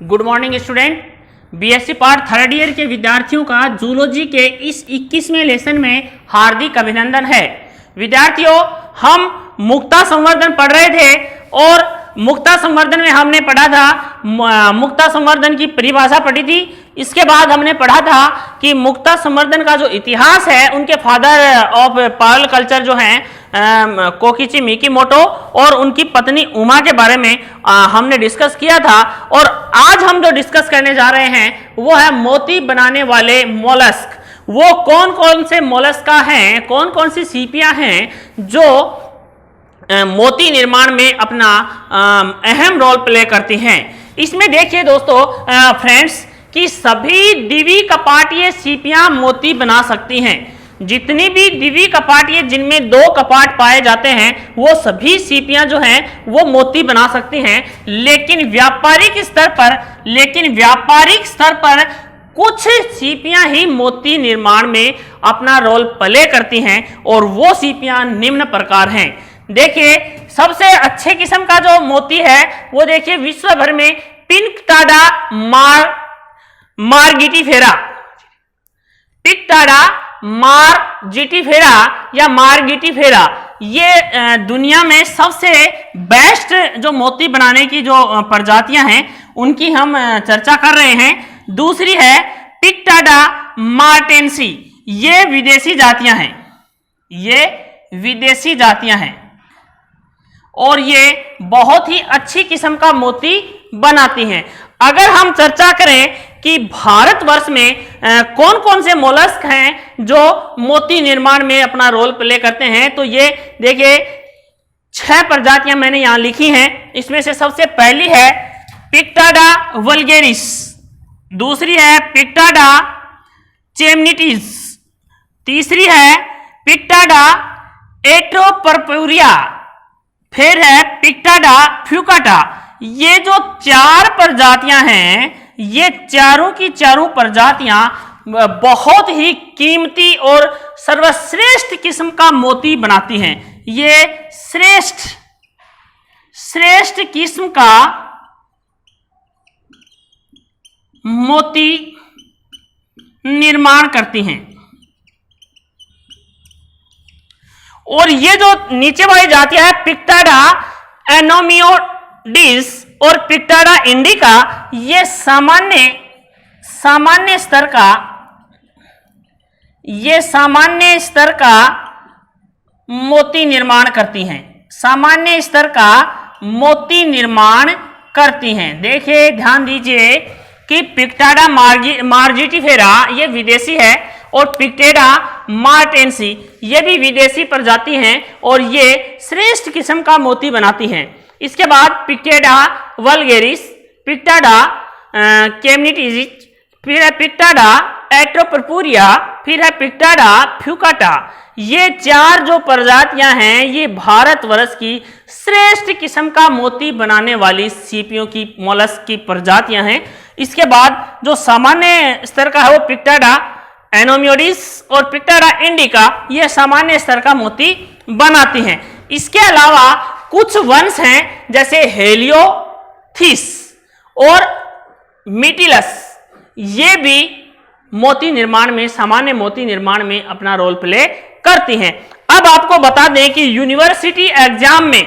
Good morning student. BSc part third year के विद्यार्थियों का जूलॉजी के इस 21वें लेसन में हार्दिक अभिनंदन है। विद्यार्थियों, हम मुक्ता संवर्धन पढ़ रहे थे और मुक्ता संवर्धन में हमने पढ़ा था, मुक्ता संवर्धन की परिभाषा पढ़ी थी। इसके बाद हमने पढ़ा था कि मुक्ता संवर्धन का जो इतिहास है, उनके फादर ऑफ पर्ल कल्चर जो हैं कोकिची मिकीमोटो और उनकी पत्नी उमा के बारे में हमने डिस्कस किया था। और आज हम जो डिस्कस करने जा रहे हैं वो है मोती बनाने वाले मोलस्क। वो कौन कौन से मोलस्का हैं, कौन कौन सी सीपियां हैं जो मोती निर्माण में अपना अहम रोल प्ले करती हैं। इसमें देखिए दोस्तों, फ्रेंड्स, कि सभी द्विकपाटीय सीपियां मोती बना सकती हैं। जितनी भी द्विकपाटीय जिनमें 2 कपाट पाए जाते हैं वो सभी सीपियां जो हैं वो मोती बना सकती हैं। लेकिन व्यापारिक स्तर पर कुछ सीपियां ही मोती निर्माण में अपना रोल प्ले करती हैं और वो सीपियां निम्न प्रकार हैं। देखिए, सबसे अच्छे किस्म का जो मोती है वो देखिए विश्व भर में पिंकटाडा मार्गिटिफेरा या मार्गिटिफेरा, ये दुनिया में सबसे बेस्ट जो मोती बनाने की जो प्रजातियां हैं उनकी हम चर्चा कर रहे हैं। दूसरी है पिक्टाडा मार्टेंसी, ये विदेशी जातियां हैं और ये बहुत ही अच्छी किस्म का मोती बनाती हैं। अगर हम चर्चा करें कि भारतवर्ष में कौन कौन से मोलस्क हैं जो मोती निर्माण में अपना रोल प्ले करते हैं, तो ये देखिए 6 प्रजातियां मैंने यहां लिखी हैं। इसमें से सबसे पहली है पिक्टाडा वल्गेरिस, दूसरी है पिक्टाडा चेमनिटिस, तीसरी है पिक्टाडा एट्रोपर्पुरिया, फिर है पिक्टाडा फ्यूकाटा। ये जो 4 प्रजातियां हैं, ये चारों की चारों प्रजातियां बहुत ही कीमती और सर्वश्रेष्ठ किस्म का मोती बनाती हैं। ये श्रेष्ठ किस्म का मोती निर्माण करती हैं। और ये जो नीचे वाली जातियां है पिक्टाडा एनोमियोडिस और पिक्टाडा इंडिका, ये सामान्य स्तर का मोती निर्माण करती हैं। देखिए, ध्यान दीजिए कि पिक्टाडा मार्जिटिफेरा ये विदेशी है और पिक्टेडा मार्टेंसी ये भी विदेशी प्रजाति हैं और ये श्रेष्ठ किस्म का मोती बनाती हैं। इसके बाद पिक्टेडा वल्गेरिस, पिक्टाडा केमनिटिस, फिर है पिक्टाडा एट्रोपर्पुरिया, फिर है पिक्टाडा फ्यूकाटा। ये 4 जो प्रजातियां हैं ये भारतवर्ष की श्रेष्ठ किस्म का मोती बनाने वाली सीपियों की मोलस्क की प्रजातियां हैं। इसके बाद जो सामान्य स्तर का है वो पिक्टाडा एनोमियोडिस और पिक्टाडा इंडिका, ये सामान्य स्तर का मोती बनाती हैं। इसके अलावा कुछ वंश हैं जैसे हेलियोथिस और मिटिलस, ये भी सामान्य मोती निर्माण में अपना रोल प्ले करती हैं। अब आपको बता दें कि यूनिवर्सिटी एग्जाम में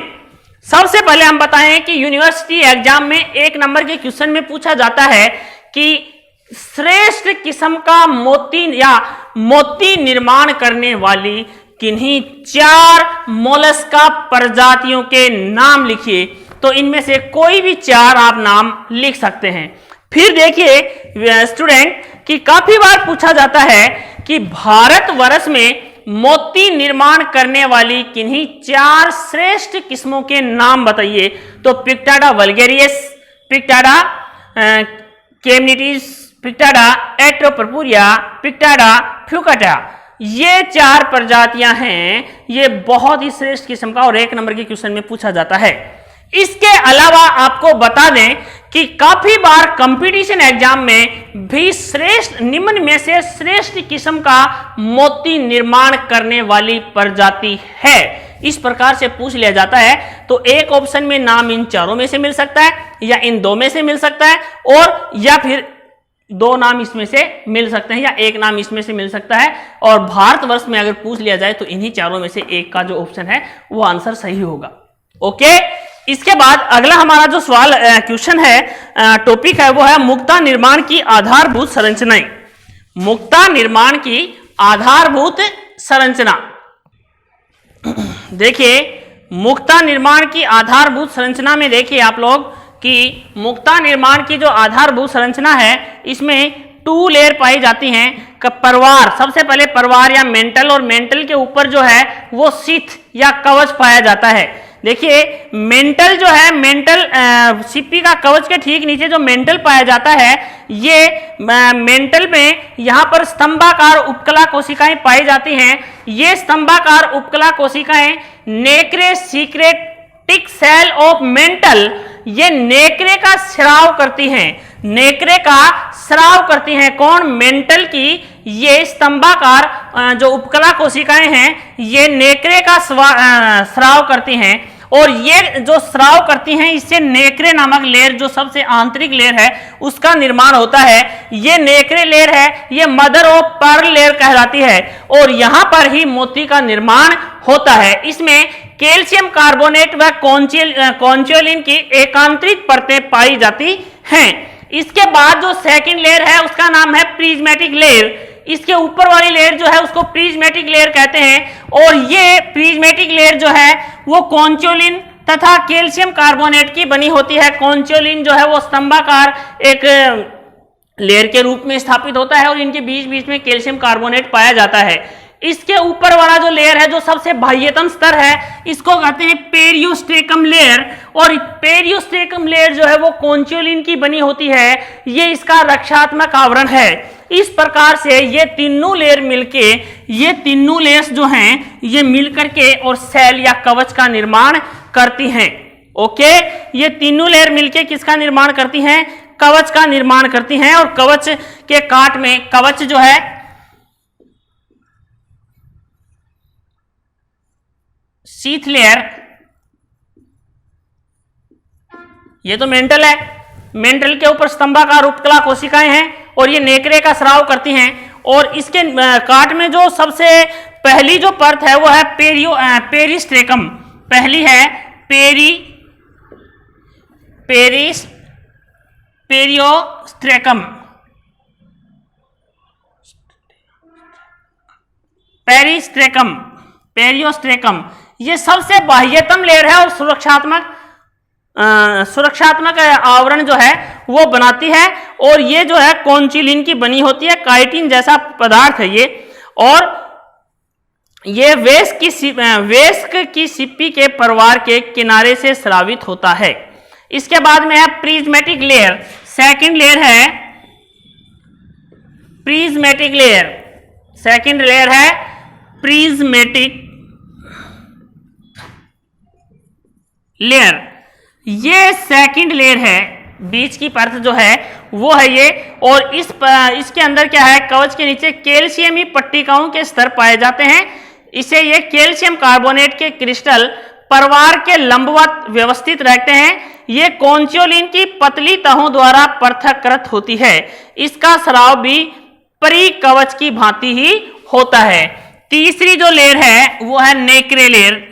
सबसे पहले हम बताएं कि यूनिवर्सिटी एग्जाम में 1 नंबर के क्वेश्चन में पूछा जाता है कि श्रेष्ठ किस्म का मोती निर्माण करने वाली किन्हीं 4 मोलस्का प्रजातियों के नाम लिखिए। तो इनमें से कोई भी 4 आप नाम लिख सकते हैं। फिर देखिए स्टूडेंट कि काफी बार पूछा जाता है कि भारतवर्ष में मोती निर्माण करने वाली किन्हीं 4 श्रेष्ठ किस्मों के नाम बताइए। तो पिक्टाडा वल्गेरियस, पिक्टाडा केमनिटिस, पिक्टाडा एट्रोपर्पुरिया, पिक्टाडा फ्यूकाटा, ये 4 प्रजातियां हैं। ये बहुत ही श्रेष्ठ किस्म का और 1 नंबर के क्वेश्चन में पूछा जाता है। इसके अलावा आपको बता दें कि काफी बार कंपटीशन एग्जाम में भी निम्न में से श्रेष्ठ किस्म का मोती निर्माण करने वाली प्रजाति है, इस प्रकार से पूछ लिया जाता है। तो एक ऑप्शन में नाम इन चारों में से मिल सकता है, या इन दो में से मिल सकता है, और या फिर दो नाम इसमें से मिल सकते हैं, या एक नाम इसमें से मिल सकता है। और भारतवर्ष में अगर पूछ लिया जाए तो इन्हीं चारों में से एक का जो ऑप्शन है वो आंसर सही होगा। ओके, इसके बाद अगला हमारा जो सवाल क्वेश्चन है, टॉपिक है, वो है मुक्ता निर्माण की आधारभूत संरचनाएं। मुक्ता निर्माण की आधारभूत संरचना। देखिए मुक्ता निर्माण की आधारभूत संरचना में देखिए आप लोग कि मुक्ता निर्माण की जो आधारभूत संरचना है इसमें 2 लेयर पाई जाती हैं। परिवार, सबसे पहले परिवार या मेंटल, और मेंटल के ऊपर जो है वो शीथ या कवच पाया जाता है। देखिए मेंटल जो है, मेंटल सीपी का कवच के ठीक नीचे जो मेंटल पाया जाता है, ये मेंटल में यहाँ पर स्तंभाकार उपकला कोशिकाएं पाई जाती हैं। ये स्तंभाकार उपकला कोशिकाएं नेक्रे सीक्रेटिक सेल ऑफ मेंटल, ये नेक्रे का स्राव करती हैं। नेक्रे का स्राव करती हैं कौन? मेंटल की ये स्तंभाकार जो उपकला कोशिकाएं हैं ये नेक्रे का स्राव करती हैं, और ये जो स्राव करती हैं इससे नेक्रे नामक लेयर, जो सबसे आंतरिक लेयर है, उसका निर्माण होता है। ये नेक्रे लेयर है, ये मदर ऑफ पर्ल लेयर कहलाती है, और यहां पर ही मोती का निर्माण होता है। इसमें कैल्शियम कार्बोनेट व कॉन्चोलिन की एकांतरित परतें पाई जाती हैं। इसके बाद जो सेकंड लेयर है उसका नाम है प्रिज्मेटिक लेयर। इसके ऊपर वाली लेयर जो है उसको प्रिज्मेटिक लेयर कहते हैं, और ये प्रिज्मेटिक लेयर जो है वो कॉन्चोलिन तथा कैल्शियम कार्बोनेट की बनी होती है। कॉन्चोलिन जो है वो स्तंभाकार एक लेयर के रूप में स्थापित होता है, और इनके बीच बीच में कैल्शियम कार्बोनेट पाया जाता है। इसके ऊपर वाला जो लेयर है, जो सबसे बाह्यतम स्तर है, इसको कहते हैं पेरियोस्टेकम लेयर, और पेरियोस्टेकम लेयर जो है वो कॉन्चोलिन की बनी होती है। ये इसका रक्षात्मक आवरण है। इस प्रकार से ये तीनों लेयर मिलके, ये तीनों लेयर्स जो हैं ये मिलकर के और सेल या कवच का निर्माण करती हैं। ओके, ये तीनों लेयर मिलके किसका निर्माण करती हैं? कवच का निर्माण करती हैं। और कवच के काट में, कवच जो है शीथ लेयर, ये तो मेंटल है, मेंटल के ऊपर स्तंभाकार उपकला कोशिकाएं हैं, और ये नेक्रे का स्राव करती हैं। और इसके काट में जो सबसे पहली जो परत है वो है पेरिस्ट्रेकम। पहली है पेरियोस्ट्रेकम। पेरियोस्ट्रेकम ये सबसे बाह्यतम लेयर है, और सुरक्षात्मक आवरण जो है वो बनाती है, और ये जो है कॉन्चिलिन की बनी होती है। काइटिन जैसा पदार्थ है ये, और ये वेस्क की सिप्पी के परिवार के किनारे से स्रावित होता है। इसके बाद में है प्रिज्मेटिक लेयर। सेकंड लेयर है प्रिज्मेटिक लेयर। सेकंड लेयर है प्रिज्मेटिक लेयर। ये सेकंड लेयर है, बीच की परत जो है वो है ये, और इसके अंदर क्या है? कवच के नीचे कैल्शियमी पट्टिकाओं के स्तर पाए जाते हैं। इसे ये कैल्शियम कार्बोनेट के क्रिस्टल परिवार के लंबवत व्यवस्थित रहते हैं। ये कॉन्चोलिन की पतली तहों द्वारा पृथक्कृत होती है। इसका स्राव भी परिकवच की भांति ही होता है। तीसरी जो लेयर है वो है nacre layer.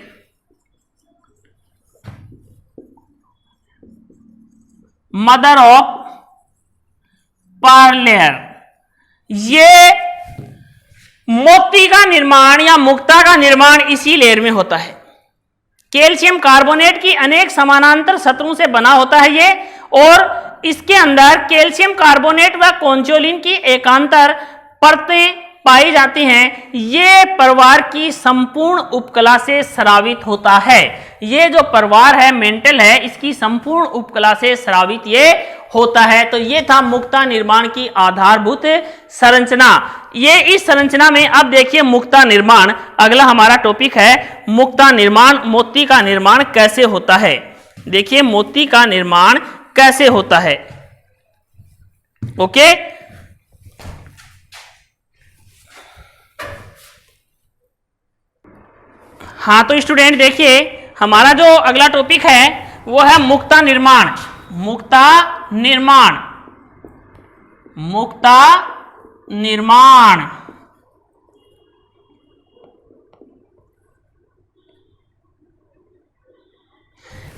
Mother of pearl layer. ये मोती का निर्माण या मुक्ता का निर्माण इसी लेयर में होता है। कैल्शियम कार्बोनेट की अनेक समानांतर सतहों से बना होता है ये, और इसके अंदर कैल्शियम कार्बोनेट व कॉन्चोलिन की एकांतर परतें पाई जाती हैं। ये परिवार की संपूर्ण उपकला से स्रावित होता है। ये जो परिवार है, मेंटल है, इसकी संपूर्ण उपकला से स्रावित ये होता है। तो ये था मुक्ता निर्माण की आधारभूत संरचना। ये इस संरचना में अब देखिए मुक्ता निर्माण, अगला हमारा टॉपिक है मुक्ता निर्माण। मोती का निर्माण कैसे होता है? देखिए मोती का निर्माण कैसे होता है। ओके, हाँ तो स्टूडेंट देखिए हमारा जो अगला टॉपिक है वो है मुक्ता निर्माण। मुक्ता निर्माण, मुक्ता निर्माण।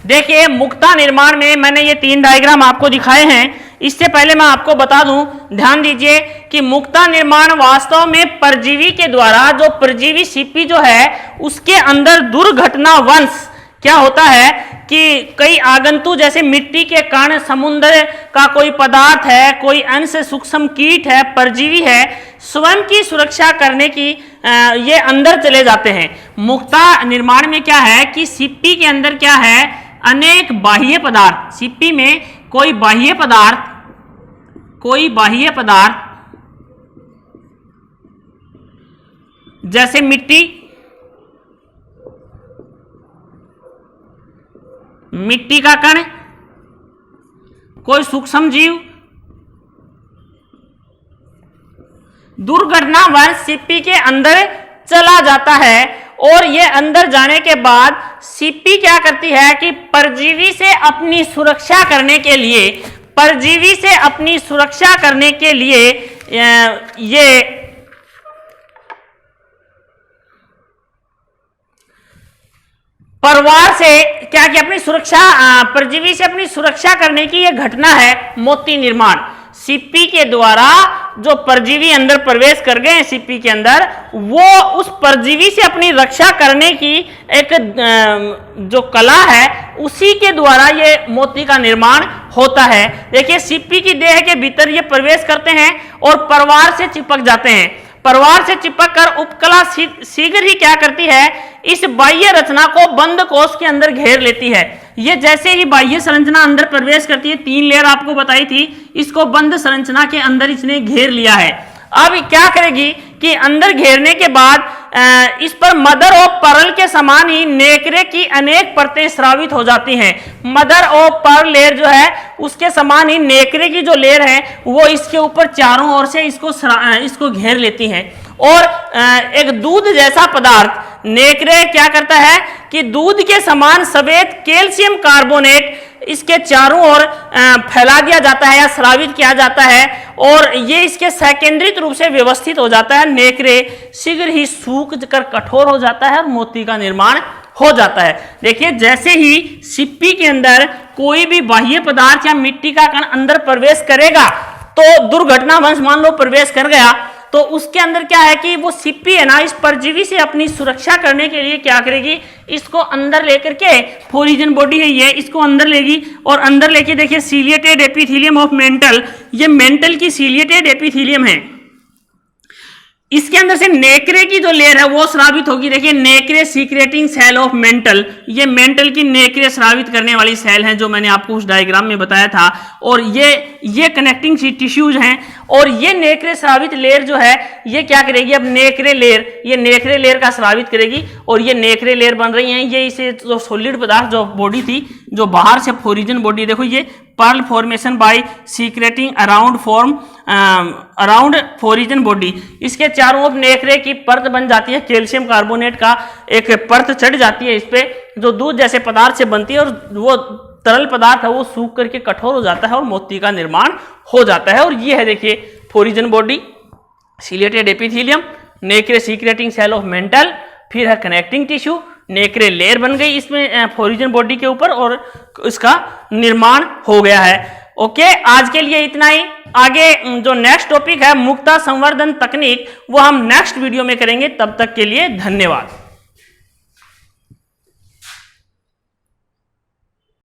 देखिए मुक्ता निर्माण में मैंने ये 3 डायग्राम आपको दिखाए हैं। इससे पहले मैं आपको बता दूं, ध्यान दीजिए कि मुक्ता निर्माण वास्तव में परजीवी के द्वारा, जो परजीवी सीपी जो है उसके अंदर दुर्घटनावंश क्या होता है कि कई आगंतु जैसे मिट्टी के कण, समुद्र का कोई पदार्थ है, कोई अंश सूक्ष्म कीट है, परजीवी है, स्वयं की सुरक्षा करने की ये अंदर चले जाते हैं। मुक्ता निर्माण में क्या है कि सीपी के अंदर क्या है, अनेक बाह्य पदार्थ, सीपी में कोई बाह्य पदार्थ जैसे मिट्टी का कण, कोई सूक्ष्म जीव, दुर्घटनावश सीपी के अंदर चला जाता है। और ये अंदर जाने के बाद सीपी क्या करती है कि परजीवी से अपनी सुरक्षा करने के लिए, परजीवी से अपनी सुरक्षा करने के लिए ये परवार से क्या कि अपनी सुरक्षा, परजीवी से अपनी सुरक्षा करने की यह घटना है मोती निर्माण। सीपी के द्वारा जो परजीवी अंदर प्रवेश कर गए हैं सीपी के अंदर, वो उस परजीवी से अपनी रक्षा करने की एक जो कला है उसी के द्वारा ये मोती का निर्माण होता है। देखिए सीपी की देह के भीतर ये प्रवेश करते हैं और परवार से चिपक जाते हैं। परवार से चिपक कर उपकला शीघ्र ही क्या करती है, इस बाह्य रचना को बंद कोश के अंदर घेर लेती है। ये जैसे ही बाह्य संरचना अंदर प्रवेश करती है, 3 लेयर आपको बताई थी, इसको बंद संरचना के अंदर इसने घेर लिया है। अब क्या करेगी कि अंदर घेरने के बाद इस पर मदर और पर्ल के समान ही नेकरे की अनेक परतें स्रावित हो जाती हैं। मदर और पर्ल लेयर जो है उसके समान ही नेकरे की जो लेयर है वो इसके ऊपर चारों ओर से इसको घेर लेती हैं। और एक दूध जैसा पदार्थ नेकरे क्या करता है कि दूध के समान सफेद कैल्शियम कार्बोनेट इसके चारों ओर फैला दिया जाता है या स्रावित किया जाता है और ये इसके सेकेंडरित रूप से व्यवस्थित हो जाता है। नेकरे शीघ्र ही सूख कर कठोर हो जाता है और मोती का निर्माण हो जाता है। देखिए जैसे ही सिप्पी के अंदर कोई भी बाह्य पदार्थ या मिट्टी का कण अंदर प्रवेश करेगा तो दुर्घटनावश मान लो प्रवेश कर गया तो उसके अंदर क्या है कि वो सिप्पी है ना, इस परजीवी से अपनी सुरक्षा करने के लिए क्या करेगी, इसको अंदर लेकर के फोरिजन बॉडी है ये, इसको अंदर लेगी और अंदर लेके देखिए सीलिएटेड एपिथेलियम ऑफ मेंटल, ये मेंटल की सीलिएटेड एपिथेलियम है। इसके अंदर से नेकरे की जो लेयर है वो स्रावित होगी। देखिए नेकरे सीक्रेटिंग सेल ऑफ मेंटल, ये मेंटल की नेकरे स्रावित करने वाली सेल हैं जो मैंने आपको उस डायग्राम में बताया था। और ये कनेक्टिंग टिश्यूज हैं और ये नेकरे स्रावित लेयर जो है ये क्या करेगी, अब नेकरे लेयर, ये नेकरे लेयर का स्रावित करेगी और ये नेकरे लेयर बन रही हैं। ये इसे जो सॉलिड पदार्थ जो बॉडी थी जो बाहर से फोरिजन बॉडी, देखो ये pearl formation by secreting around foreign body, इसके चारों ओर नेकरे की परत बन जाती है, कैल्शियम कार्बोनेट का एक परत चढ़ जाती है इस पे जो दूध जैसे पदार्थ से बनती है और वो तरल पदार्थ है वो सूख करके कठोर हो जाता है और मोती का निर्माण हो जाता है। और ये है देखिए foreign body, ciliated epithelium, nacre secreting cell of mantle, फिर है कनेक्टिंग टिश्यू, नेकरे लेयर बन गई इसमें फोरिजन बॉडी के ऊपर और इसका निर्माण हो गया है। ओके, आज के लिए इतना ही। आगे जो नेक्स्ट टॉपिक है मुक्ता संवर्धन तकनीक वो हम नेक्स्ट वीडियो में करेंगे। तब तक के लिए धन्यवाद।